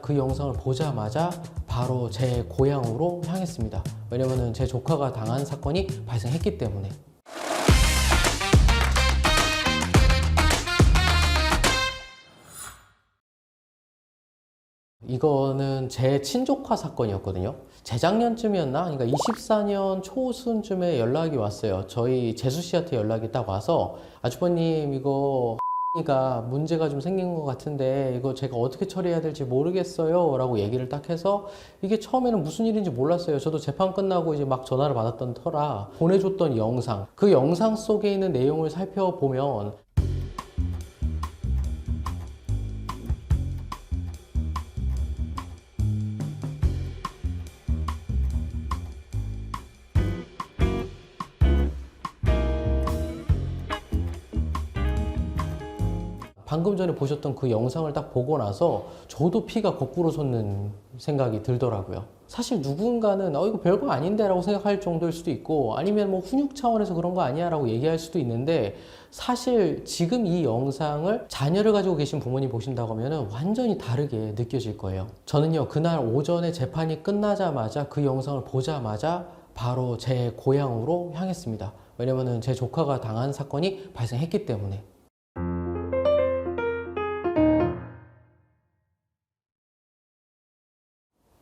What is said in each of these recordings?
그 영상을 보자마자 바로 제 고향으로 향했습니다. 왜냐면은 제 조카가 당한 사건이 발생했기 때문에. 이거는 제 친조카 사건이었거든요. 재작년쯤이었나? 그러니까 24년 초순쯤에 연락이 왔어요. 저희 재수 씨한테 연락이 딱 와서, 아주버님 이거 가 문제가 좀 생긴 것 같은데 이거 제가 어떻게 처리해야 될지 모르겠어요 라고 얘기를 딱 해서, 이게 처음에는 무슨 일인지 몰랐어요. 저도 재판 끝나고 이제 막 전화를 받았던 터라 보내줬던 영상, 그 영상 속에 있는 내용을 살펴보면 방금 전에 보셨던 그 영상을 딱 보고 나서 저도 피가 거꾸로 솟는 생각이 들더라고요. 사실 누군가는 이거 별거 아닌데 라고 생각할 정도일 수도 있고, 아니면 뭐 훈육 차원에서 그런 거 아니야 라고 얘기할 수도 있는데, 사실 지금 이 영상을 자녀를 가지고 계신 부모님 보신다고 하면 완전히 다르게 느껴질 거예요. 저는요, 그날 오전에 재판이 끝나자마자 그 영상을 보자마자 바로 제 고향으로 향했습니다. 왜냐면은 제 조카가 당한 사건이 발생했기 때문에.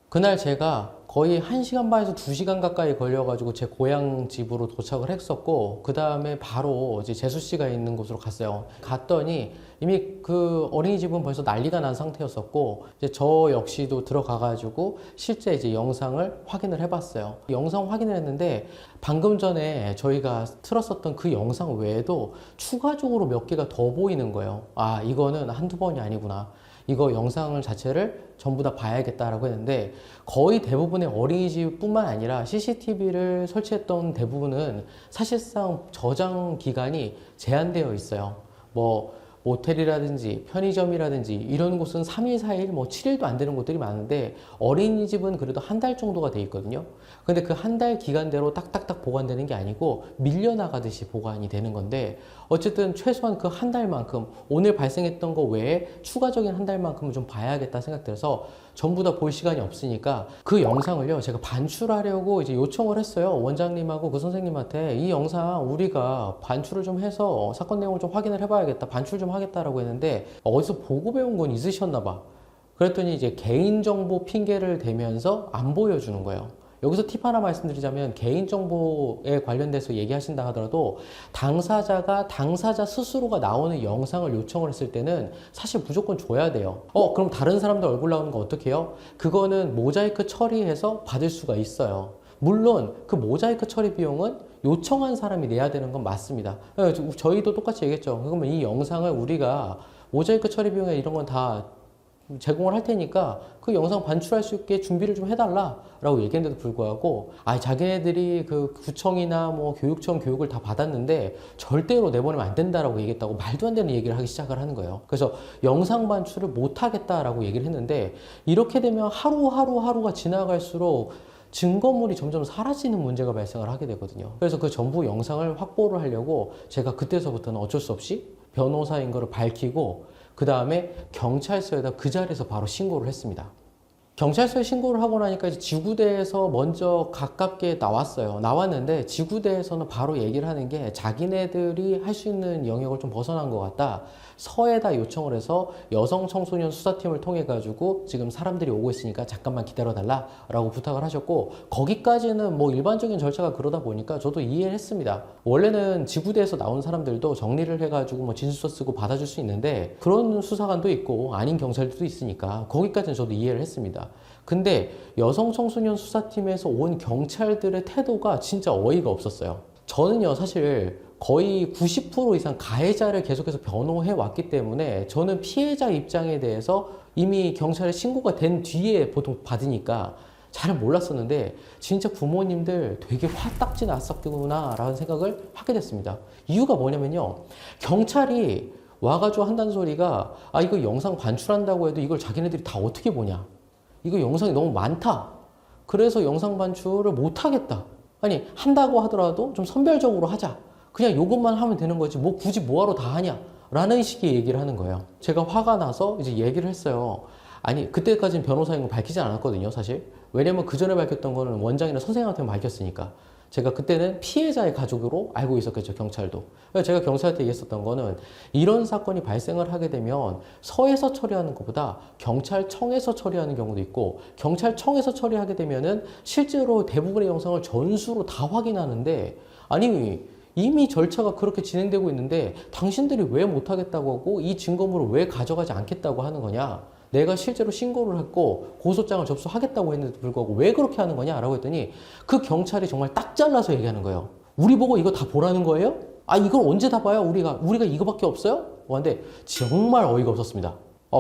그날 제가 거의 1시간 반에서 2시간 가까이 걸려가지고 제 고향 집으로 도착을 했었고, 그 다음에 바로 이제 재수 씨가 있는 곳으로 갔어요. 갔더니 이미 그 어린이집은 벌써 난리가 난 상태였었고, 이제 저 역시도 들어가가지고 실제 이제 영상을 확인을 해봤어요. 영상 확인을 했는데 방금 전에 저희가 틀었었던 그 영상 외에도 추가적으로 몇 개가 더 보이는 거예요. 아, 이거는 한두 번이 아니구나. 이거 영상을 자체를 전부 다 봐야겠다라고 했는데, 거의 대부분의 어린이집뿐만 아니라 CCTV를 설치했던 대부분은 사실상 저장 기간이 제한되어 있어요. 뭐 모텔이라든지 편의점이라든지 이런 곳은 3일, 4일, 뭐 7일도 안 되는 곳들이 많은데, 어린이집은 그래도 한 달 정도가 돼 있거든요. 근데 그 한 달 기간대로 딱딱딱 보관되는 게 아니고 밀려나가듯이 보관이 되는 건데, 어쨌든 최소한 그 한 달만큼, 오늘 발생했던 거 외에 추가적인 한 달만큼은 좀 봐야겠다 생각돼서 전부 다 볼 시간이 없으니까 그 영상을요, 제가 반출하려고 이제 요청을 했어요. 원장님하고 그 선생님한테 이 영상 우리가 반출을 좀 해서 사건 내용을 좀 확인을 해봐야겠다, 반출 좀 하겠다라고 했는데, 어디서 보고 배운 건 있으셨나 봐. 그랬더니 이제 개인정보 핑계를 대면서 안 보여주는 거예요. 여기서 팁 하나 말씀드리자면, 개인정보에 관련돼서 얘기하신다 하더라도 당사자가 당사자 스스로가 나오는 영상을 요청을 했을 때는 사실 무조건 줘야 돼요. 그럼 다른 사람들 얼굴 나오는 거 어떻게 해요? 그거는 모자이크 처리해서 받을 수가 있어요. 물론 그 모자이크 처리 비용은 요청한 사람이 내야 되는 건 맞습니다. 저희도 똑같이 얘기했죠. 그러면 이 영상을 우리가 모자이크 처리 비용에 이런 건 다 제공을 할 테니까 그 영상 반출할 수 있게 준비를 좀 해달라 라고 얘기했는데도 불구하고, 자기네들이 그 구청이나 뭐 교육청 교육을 다 받았는데 절대로 내보내면 안 된다라고 얘기했다고 말도 안 되는 얘기를 하기 시작을 하는 거예요. 그래서 영상 반출을 못 하겠다라고 얘기를 했는데, 이렇게 되면 하루가 지나갈수록 증거물이 점점 사라지는 문제가 발생을 하게 되거든요. 그래서 그 전부 영상을 확보를 하려고 제가 그때서부터는 어쩔 수 없이 변호사인 거를 밝히고, 그 다음에 경찰서에다 그 자리에서 바로 신고를 했습니다. 경찰서에 신고를 하고 나니까 이제 지구대에서 먼저 가깝게 나왔는데, 지구대에서는 바로 얘기를 하는 게 자기네들이 할 수 있는 영역을 좀 벗어난 것 같다. 서에다 요청을 해서 여성 청소년 수사팀을 통해 가지고 지금 사람들이 오고 있으니까 잠깐만 기다려달라 라고 부탁을 하셨고, 거기까지는 뭐 일반적인 절차가 그러다 보니까 저도 이해를 했습니다. 원래는 지구대에서 나온 사람들도 정리를 해가지고 뭐 진술서 쓰고 받아줄 수 있는데, 그런 수사관도 있고 아닌 경찰들도 있으니까 거기까지는 저도 이해를 했습니다. 근데 여성 청소년 수사팀에서 온 경찰들의 태도가 진짜 어이가 없었어요. 저는요, 사실 거의 90% 이상 가해자를 계속해서 변호해 왔기 때문에 저는 피해자 입장에 대해서 이미 경찰에 신고가 된 뒤에 보통 받으니까 잘 몰랐었는데, 진짜 부모님들 되게 화딱지 났었구나 라는 생각을 하게 됐습니다. 이유가 뭐냐면요, 경찰이 와가지고 한다는 소리가, 이거 영상 반출한다고 해도 이걸 자기네들이 다 어떻게 보냐, 이거 영상이 너무 많다, 그래서 영상 반출을 못하겠다, 아니 한다고 하더라도 좀 선별적으로 하자, 그냥 요것만 하면 되는 거지 뭐 굳이 뭐하러 다 하냐 라는 식의 얘기를 하는 거예요. 제가 화가 나서 이제 얘기를 했어요. 아니, 그때까지는 변호사인 거 밝히지 않았거든요, 사실. 왜냐면 그 전에 밝혔던 거는 원장이나 선생님한테만 밝혔으니까. 제가 그때는 피해자의 가족으로 알고 있었겠죠, 경찰도. 그래서 제가 경찰한테 얘기했었던 거는 이런 사건이 발생을 하게 되면 서에서 처리하는 것보다 경찰청에서 처리하는 경우도 있고, 경찰청에서 처리하게 되면은 실제로 대부분의 영상을 전수로 다 확인하는데, 아니, 이미 절차가 그렇게 진행되고 있는데 당신들이 왜 못하겠다고 하고 이 증거물을 왜 가져가지 않겠다고 하는 거냐? 내가 실제로 신고를 했고 고소장을 접수하겠다고 했는데도 불구하고 왜 그렇게 하는 거냐라고 했더니 그 경찰이 정말 딱 잘라서 얘기하는 거예요. 우리 보고 이거 다 보라는 거예요? 아, 이걸 언제 다 봐요? 우리가 이거밖에 없어요? 근데 정말 어이가 없었습니다.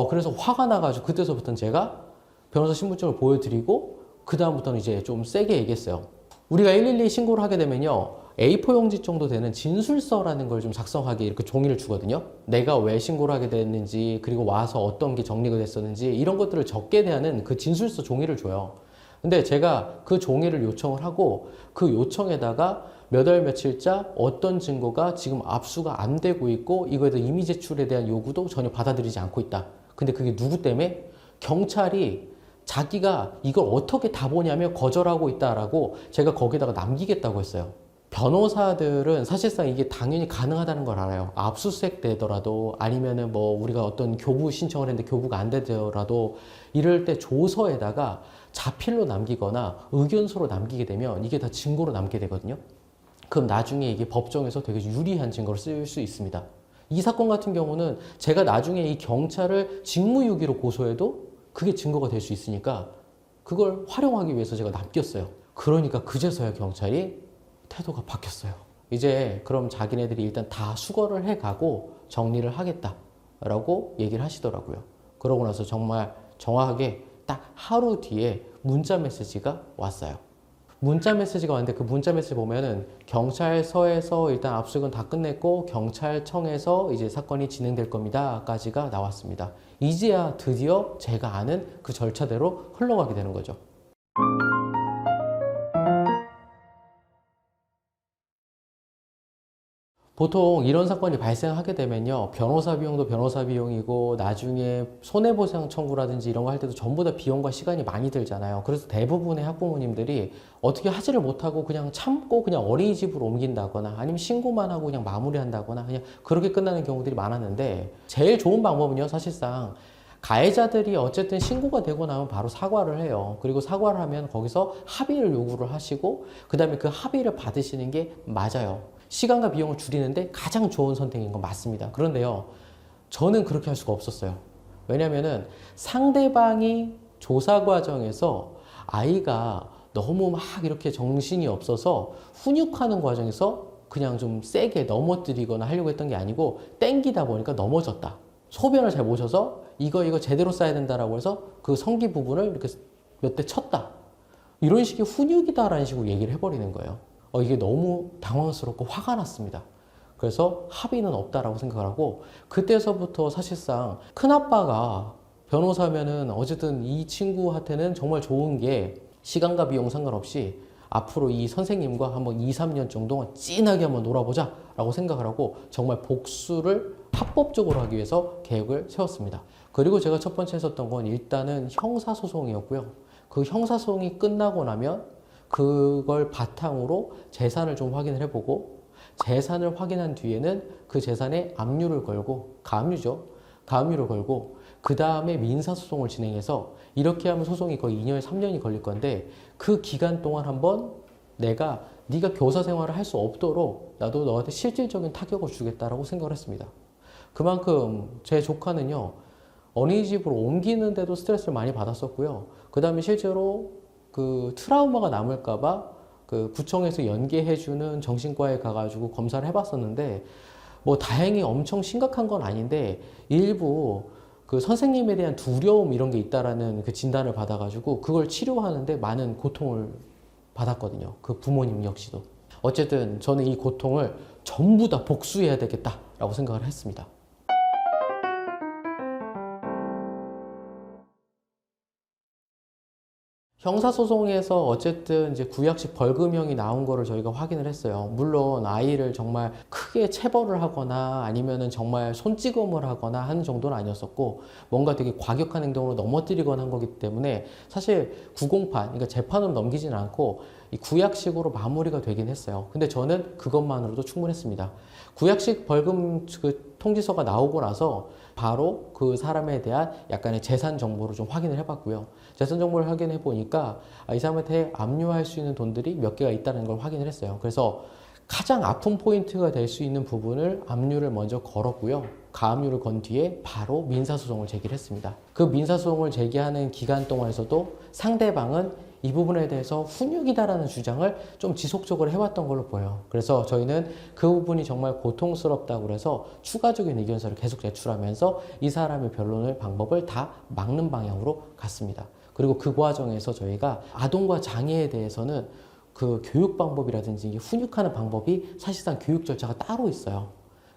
그래서 화가 나가지고 그때서부터는 제가 변호사 신분증을 보여드리고 그 다음부터는 이제 좀 세게 얘기했어요. 우리가 112 신고를 하게 되면요, A4 용지 정도 되는 진술서라는 걸 좀 작성하게 이렇게 종이를 주거든요. 내가 왜 신고를 하게 됐는지, 그리고 와서 어떤 게 정리가 됐었는지 이런 것들을 적게 대하는 그 진술서 종이를 줘요. 근데 제가 그 종이를 요청을 하고 그 요청에다가 몇 월 며칠자 어떤 증거가 지금 압수가 안 되고 있고 이거에 대한 이미 제출에 대한 요구도 전혀 받아들이지 않고 있다. 근데 그게 누구 때문에? 경찰이 자기가 이걸 어떻게 다 보냐며 거절하고 있다라고 제가 거기다가 남기겠다고 했어요. 변호사들은 사실상 이게 당연히 가능하다는 걸 알아요. 압수수색 되더라도 아니면은 뭐 우리가 어떤 교부 신청을 했는데 교부가 안 되더라도 이럴 때 조서에다가 자필로 남기거나 의견서로 남기게 되면 이게 다 증거로 남게 되거든요. 그럼 나중에 이게 법정에서 되게 유리한 증거를 쓸 수 있습니다. 이 사건 같은 경우는 제가 나중에 이 경찰을 직무유기로 고소해도 그게 증거가 될 수 있으니까 그걸 활용하기 위해서 제가 남겼어요. 그러니까 그제서야 경찰이 태도가 바뀌었어요. 이제 그럼 자기네들이 일단 다 수거를 해가고 정리를 하겠다라고 얘기를 하시더라고요. 그러고 나서 정말 정확하게 딱 하루 뒤에 문자 메시지가 왔어요. 문자 메시지가 왔는데 그 문자 메시지 보면은 경찰서에서 일단 압수수색은 다 끝냈고 경찰청에서 이제 사건이 진행될 겁니다 까지가 나왔습니다. 이제야 드디어 제가 아는 그 절차대로 흘러가게 되는 거죠. 보통 이런 사건이 발생하게 되면요, 변호사 비용도 변호사 비용이고 나중에 손해보상 청구라든지 이런 거 할 때도 전부 다 비용과 시간이 많이 들잖아요. 그래서 대부분의 학부모님들이 어떻게 하지를 못하고 그냥 참고 그냥 어린이집으로 옮긴다거나 아니면 신고만 하고 그냥 마무리한다거나 그냥 그렇게 끝나는 경우들이 많았는데, 제일 좋은 방법은요, 사실상 가해자들이 어쨌든 신고가 되고 나면 바로 사과를 해요. 그리고 사과를 하면 거기서 합의를 요구를 하시고 그 다음에 그 합의를 받으시는 게 맞아요. 시간과 비용을 줄이는데 가장 좋은 선택인 건 맞습니다. 그런데요, 저는 그렇게 할 수가 없었어요. 왜냐면은 상대방이 조사 과정에서 아이가 너무 막 이렇게 정신이 없어서 훈육하는 과정에서 그냥 좀 세게 넘어뜨리거나 하려고 했던 게 아니고 땡기다 보니까 넘어졌다. 소변을 잘 못 쳐서 이거 제대로 싸야 된다라고 해서 그 성기 부분을 이렇게 몇 대 쳤다. 이런 식의 훈육이다라는 식으로 얘기를 해버리는 거예요. 이게 너무 당황스럽고 화가 났습니다. 그래서 합의는 없다라고 생각을 하고, 그때서부터 사실상 큰아빠가 변호사면은 어쨌든 이 친구한테는 정말 좋은 게 시간과 비용 상관없이 앞으로 이 선생님과 한번 2, 3년 정도 찐하게 한번 놀아보자 라고 생각을 하고 정말 복수를 합법적으로 하기 위해서 계획을 세웠습니다. 그리고 제가 첫 번째 했었던 건 일단은 형사소송이었고요. 그 형사소송이 끝나고 나면 그걸 바탕으로 재산을 좀 확인을 해보고, 재산을 확인한 뒤에는 그 재산에 압류를 걸고, 가압류죠. 가압류를 걸고 그 다음에 민사소송을 진행해서 이렇게 하면 소송이 거의 2년, 3년이 걸릴 건데 그 기간 동안 한번 네가 교사 생활을 할 수 없도록 나도 너한테 실질적인 타격을 주겠다라고 생각을 했습니다. 그만큼 제 조카는요, 어린이집으로 옮기는데도 스트레스를 많이 받았었고요. 그 다음에 실제로 그 트라우마가 남을까봐 그 구청에서 연계해주는 정신과에 가가지고 검사를 해봤었는데, 뭐 다행히 엄청 심각한 건 아닌데 일부 그 선생님에 대한 두려움 이런 게 있다라는 그 진단을 받아가지고 그걸 치료하는데 많은 고통을 받았거든요. 그 부모님 역시도. 어쨌든 저는 이 고통을 전부 다 복수해야 되겠다라고 생각을 했습니다. 형사소송에서 어쨌든 이제 구약식 벌금형이 나온 거를 저희가 확인을 했어요. 물론 아이를 정말 크게 체벌을 하거나 아니면은 정말 손찌검을 하거나 하는 정도는 아니었었고, 뭔가 되게 과격한 행동으로 넘어뜨리거나 한 거기 때문에 사실 구공판, 그러니까 재판으로 넘기지는 않고 이 구약식으로 마무리가 되긴 했어요. 근데 저는 그것만으로도 충분했습니다. 구약식 벌금 그 통지서가 나오고 나서 바로 그 사람에 대한 약간의 재산 정보를 좀 확인을 해봤고요. 재산 정보를 확인해 보니까 이 사람한테 압류할 수 있는 돈들이 몇 개가 있다는 걸 확인을 했어요. 그래서 가장 아픈 포인트가 될 수 있는 부분을 압류를 먼저 걸었고요. 가압류를 건 뒤에 바로 민사소송을 제기를 했습니다. 그 민사소송을 제기하는 기간 동안에서도 상대방은 이 부분에 대해서 훈육이다라는 주장을 좀 지속적으로 해왔던 걸로 보여요. 그래서 저희는 그 부분이 정말 고통스럽다고 해서 추가적인 의견서를 계속 제출하면서 이 사람의 변론을 방법을 다 막는 방향으로 갔습니다. 그리고 그 과정에서 저희가 아동과 장애에 대해서는 그 교육 방법이라든지 훈육하는 방법이 사실상 교육 절차가 따로 있어요.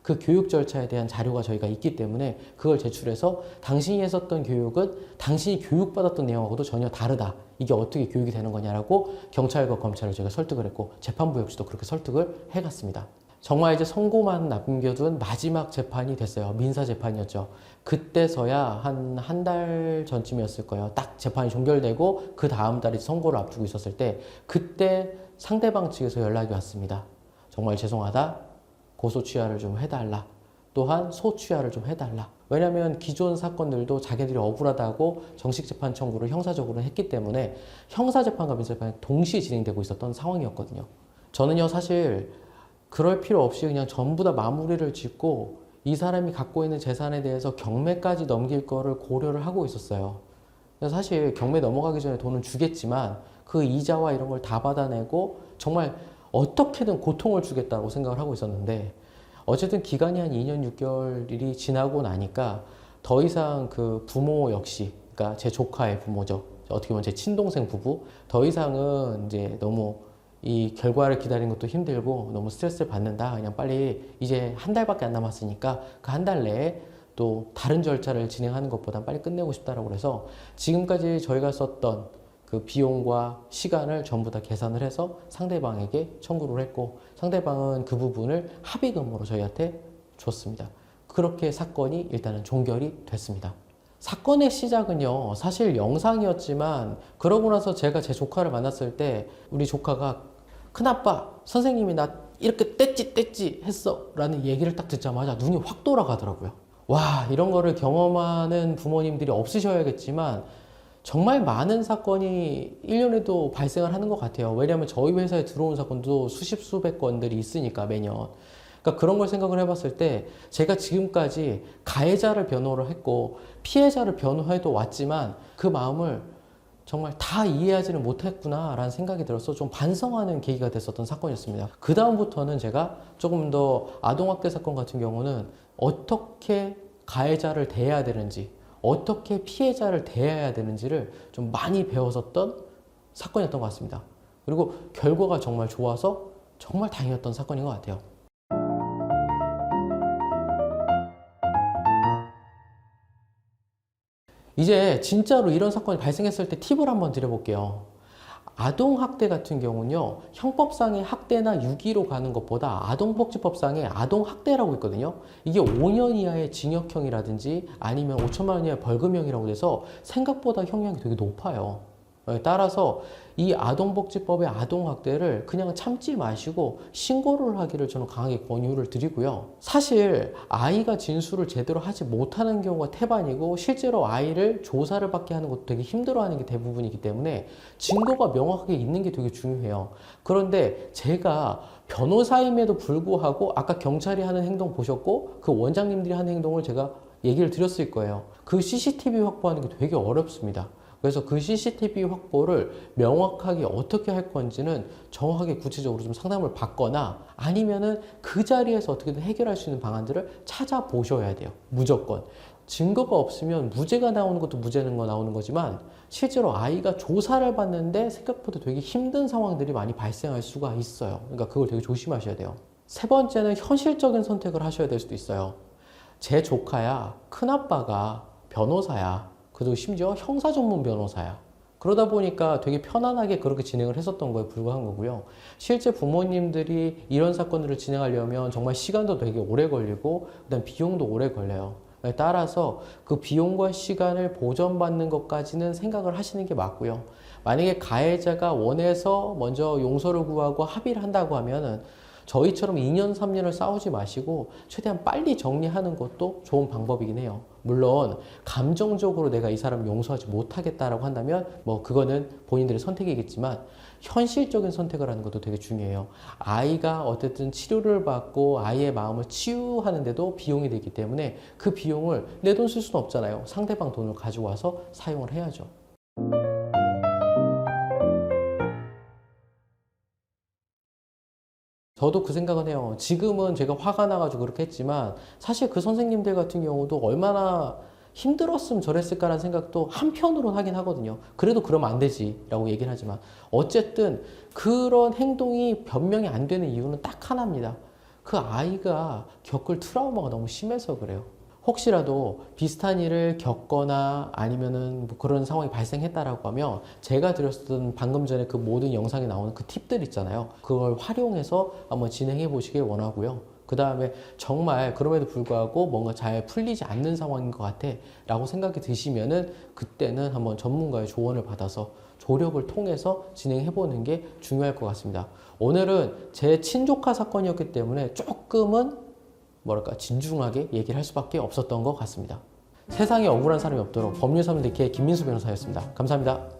그 교육 절차에 대한 자료가 저희가 있기 때문에 그걸 제출해서 당신이 했었던 교육은 당신이 교육받았던 내용하고도 전혀 다르다. 이게 어떻게 교육이 되는 거냐라고 경찰과 검찰을 저희가 설득을 했고 재판부 역시도 그렇게 설득을 해갔습니다. 정말 이제 선고만 남겨둔 마지막 재판이 됐어요. 민사재판이었죠. 그때서야 한 달 전쯤이었을 거예요. 딱 재판이 종결되고 그 다음 달에 선고를 앞두고 있었을 때 그때 상대방 측에서 연락이 왔습니다. 정말 죄송하다. 고소 취하를 좀 해달라. 또한 소취하를 좀 해달라. 왜냐하면 기존 사건들도 자기들이 억울하다고 정식재판 청구를 형사적으로 했기 때문에 형사재판과 민사재판이 동시에 진행되고 있었던 상황이었거든요. 저는요 사실 그럴 필요 없이 그냥 전부 다 마무리를 짓고 이 사람이 갖고 있는 재산에 대해서 경매까지 넘길 거를 고려를 하고 있었어요. 사실 경매 넘어가기 전에 돈은 주겠지만 그 이자와 이런 걸 다 받아내고 정말 어떻게든 고통을 주겠다고 생각을 하고 있었는데 어쨌든 기간이 한 2년 6개월이 지나고 나니까 더 이상 그 부모 역시, 그러니까 제 조카의 부모죠. 어떻게 보면 제 친동생 부부, 더 이상은 이제 너무 이 결과를 기다리는 것도 힘들고 너무 스트레스를 받는다. 그냥 빨리 이제 한 달밖에 안 남았으니까 그 한 달 내에 또 다른 절차를 진행하는 것보다 빨리 끝내고 싶다라고 해서 지금까지 저희가 썼던 그 비용과 시간을 전부 다 계산을 해서 상대방에게 청구를 했고 상대방은 그 부분을 합의금으로 저희한테 줬습니다. 그렇게 사건이 일단은 종결이 됐습니다. 사건의 시작은요 사실 영상이었지만 그러고 나서 제가 제 조카를 만났을 때 우리 조카가 큰아빠 선생님이 나 이렇게 뗐지 했어 라는 얘기를 딱 듣자마자 눈이 확 돌아가더라고요. 와, 이런 거를 경험하는 부모님들이 없으셔야겠지만 정말 많은 사건이 1년에도 발생을 하는 것 같아요. 왜냐하면 저희 회사에 들어온 사건도 수십 수백 건들이 있으니까 매년. 그러니까 그런 걸 생각을 해봤을 때 제가 지금까지 가해자를 변호를 했고 피해자를 변호해도 왔지만 그 마음을 정말 다 이해하지는 못했구나 라는 생각이 들어서 좀 반성하는 계기가 됐었던 사건이었습니다. 그 다음부터는 제가 조금 더 아동학대 사건 같은 경우는 어떻게 가해자를 대해야 되는지 어떻게 피해자를 대해야 되는지를 좀 많이 배웠었던 사건이었던 것 같습니다. 그리고 결과가 정말 좋아서 정말 다행이었던 사건인 것 같아요. 이제 진짜로 이런 사건이 발생했을 때 팁을 한번 드려볼게요. 아동학대 같은 경우는요 형법상의 학대나 유기로 가는 것보다 아동복지법상의 아동학대라고 있거든요. 이게 5년 이하의 징역형이라든지 아니면 5천만 원 이하의 벌금형이라고 돼서 생각보다 형량이 되게 높아요. 따라서 이 아동복지법의 아동학대를 그냥 참지 마시고 신고를 하기를 저는 강하게 권유를 드리고요. 사실 아이가 진술을 제대로 하지 못하는 경우가 태반이고 실제로 아이를 조사를 받게 하는 것도 되게 힘들어하는 게 대부분이기 때문에 증거가 명확하게 있는 게 되게 중요해요. 그런데 제가 변호사임에도 불구하고 아까 경찰이 하는 행동 보셨고 그 원장님들이 하는 행동을 제가 얘기를 드렸을 거예요. 그 CCTV 확보하는 게 되게 어렵습니다. 그래서 그 CCTV 확보를 명확하게 어떻게 할 건지는 정확하게 구체적으로 좀 상담을 받거나 아니면은 그 자리에서 어떻게든 해결할 수 있는 방안들을 찾아보셔야 돼요. 무조건. 증거가 없으면 무죄가 나오는 것도 무죄는 거 나오는 거지만 실제로 아이가 조사를 받는데 생각보다 되게 힘든 상황들이 많이 발생할 수가 있어요. 그러니까 그걸 되게 조심하셔야 돼요. 세 번째는 현실적인 선택을 하셔야 될 수도 있어요. 제 조카야, 큰아빠가 변호사야. 그리고 심지어 형사 전문 변호사야. 그러다 보니까 되게 편안하게 그렇게 진행을 했었던 거에 불과한 거고요. 실제 부모님들이 이런 사건들을 진행하려면 정말 시간도 되게 오래 걸리고 그다음 비용도 오래 걸려요. 따라서 그 비용과 시간을 보전받는 것까지는 생각을 하시는 게 맞고요. 만약에 가해자가 원해서 먼저 용서를 구하고 합의를 한다고 하면은 저희처럼 2년, 3년을 싸우지 마시고 최대한 빨리 정리하는 것도 좋은 방법이긴 해요. 물론 감정적으로 내가 이 사람 용서하지 못하겠다라고 한다면 뭐 그거는 본인들의 선택이겠지만 현실적인 선택을 하는 것도 되게 중요해요. 아이가 어쨌든 치료를 받고 아이의 마음을 치유하는데도 비용이 되기 때문에 그 비용을 내 돈 쓸 수는 없잖아요. 상대방 돈을 가지고 와서 사용을 해야죠. 저도 그 생각은 해요. 지금은 제가 화가 나가지고 그렇게 했지만 사실 그 선생님들 같은 경우도 얼마나 힘들었으면 저랬을까라는 생각도 한편으로는 하긴 하거든요. 그래도 그러면 안 되지라고 얘기를 하지만 어쨌든 그런 행동이 변명이 안 되는 이유는 딱 하나입니다. 그 아이가 겪을 트라우마가 너무 심해서 그래요. 혹시라도 비슷한 일을 겪거나 아니면은 뭐 그런 상황이 발생했다라고 하면 제가 드렸던 방금 전에 그 모든 영상에 나오는 그 팁들 있잖아요. 그걸 활용해서 한번 진행해 보시길 원하고요. 그 다음에 정말 그럼에도 불구하고 뭔가 잘 풀리지 않는 상황인 것 같아 라고 생각이 드시면은 그때는 한번 전문가의 조언을 받아서 조력을 통해서 진행해 보는 게 중요할 것 같습니다. 오늘은 제 친조카 사건이었기 때문에 조금은 뭐랄까 진중하게 얘기를 할 수밖에 없었던 것 같습니다. 세상에 억울한 사람이 없도록 법률 3대 김민수 변호사였습니다. 감사합니다.